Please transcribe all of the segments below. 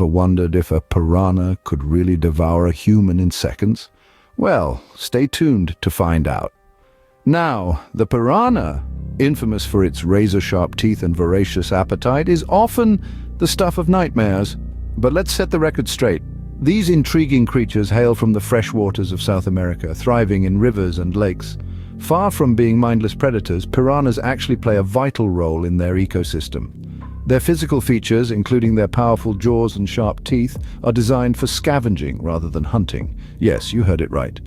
Ever wondered if a piranha could really devour a human in seconds? Well, stay tuned to find out. Now, the piranha, infamous for its razor-sharp teeth and voracious appetite, is often the stuff of nightmares. But let's set the record straight. These intriguing creatures hail from the fresh waters of South America, thriving in rivers and lakes. Far from being mindless predators, piranhas actually play a vital role in their ecosystem. Their physical features, including their powerful jaws and sharp teeth, are designed for scavenging rather than hunting. Yes, you heard it right.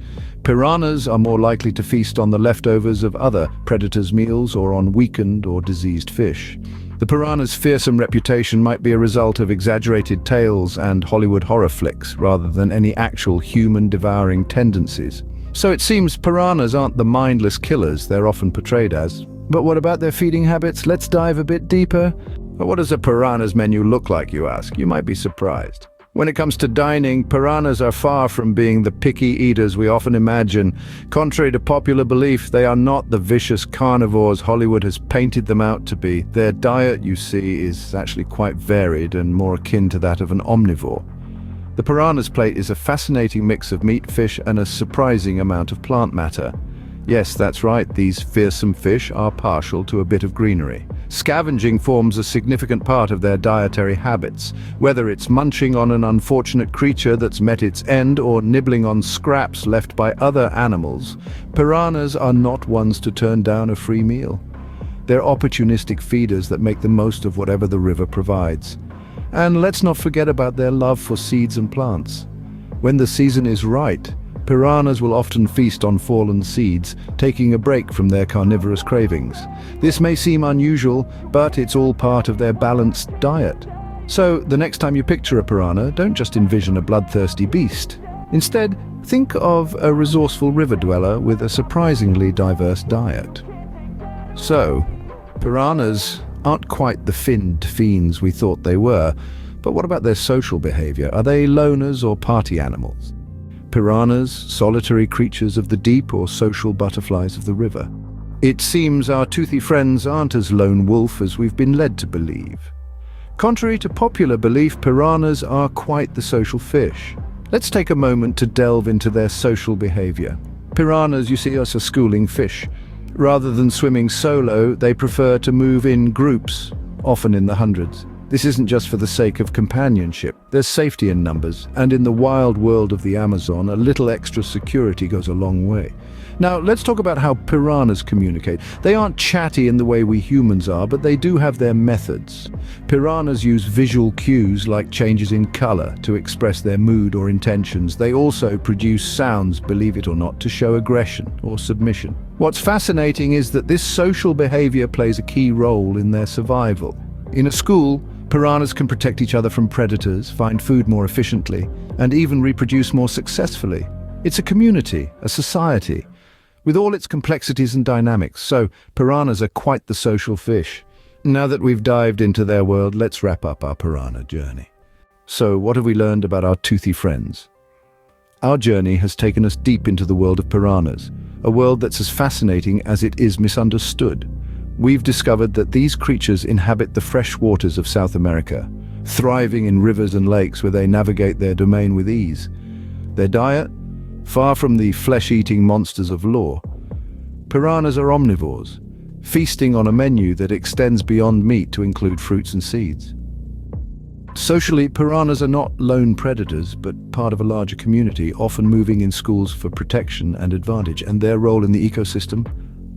Piranhas are more likely to feast on the leftovers of other predators' meals or on weakened or diseased fish. The piranha's fearsome reputation might be a result of exaggerated tales and Hollywood horror flicks, rather than any actual human-devouring tendencies. So it seems piranhas aren't the mindless killers they're often portrayed as. But what about their feeding habits? Let's dive a bit deeper. What does a piranha's menu look like, you ask? You might be surprised. When it comes to dining, piranhas are far from being the picky eaters we often imagine. Contrary to popular belief, they are not the vicious carnivores Hollywood has painted them out to be. Their diet, you see, is actually quite varied and more akin to that of an omnivore. The piranha's plate is a fascinating mix of meat, fish, and a surprising amount of plant matter. Yes, that's right, these fearsome fish are partial to a bit of greenery. Scavenging forms a significant part of their dietary habits. Whether it's munching on an unfortunate creature that's met its end or nibbling on scraps left by other animals, piranhas are not ones to turn down a free meal. They're opportunistic feeders that make the most of whatever the river provides. And let's not forget about their love for seeds and plants. When the season is right, piranhas will often feast on fallen seeds, taking a break from their carnivorous cravings. This may seem unusual, but it's all part of their balanced diet. So, the next time you picture a piranha, don't just envision a bloodthirsty beast. Instead, think of a resourceful river dweller with a surprisingly diverse diet. So, piranhas aren't quite the finned fiends we thought they were, but what about their social behavior? Are they loners or party animals? Piranhas, solitary creatures of the deep or social butterflies of the river? It seems our toothy friends aren't as lone wolf as we've been led to believe. Contrary to popular belief, piranhas are quite the social fish. Let's take a moment to delve into their social behavior. Piranhas, you see, are schooling fish. Rather than swimming solo, they prefer to move in groups, often in the hundreds. This isn't just for the sake of companionship. There's safety in numbers, and in the wild world of the Amazon, a little extra security goes a long way. Now, let's talk about how piranhas communicate. They aren't chatty in the way we humans are, but they do have their methods. Piranhas use visual cues like changes in color to express their mood or intentions. They also produce sounds, believe it or not, to show aggression or submission. What's fascinating is that this social behavior plays a key role in their survival. In a school, piranhas can protect each other from predators, find food more efficiently, and even reproduce more successfully. It's a community, a society, with all its complexities and dynamics, so piranhas are quite the social fish. Now that we've dived into their world, let's wrap up our piranha journey. So, what have we learned about our toothy friends? Our journey has taken us deep into the world of piranhas, a world that's as fascinating as it is misunderstood. We've discovered that these creatures inhabit the fresh waters of South America, thriving in rivers and lakes where they navigate their domain with ease. Their diet? Far from the flesh-eating monsters of lore, piranhas are omnivores, feasting on a menu that extends beyond meat to include fruits and seeds. Socially, piranhas are not lone predators, but part of a larger community, often moving in schools for protection and advantage, and their role in the ecosystem?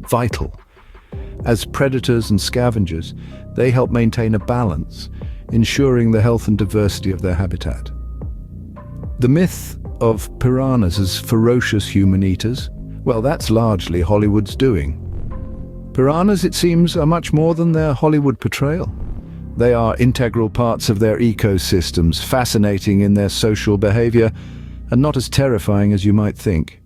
Vital. As predators and scavengers, they help maintain a balance, ensuring the health and diversity of their habitat. The myth of piranhas as ferocious human eaters, well, that's largely Hollywood's doing. Piranhas, it seems, are much more than their Hollywood portrayal. They are integral parts of their ecosystems, fascinating in their social behavior, and not as terrifying as you might think.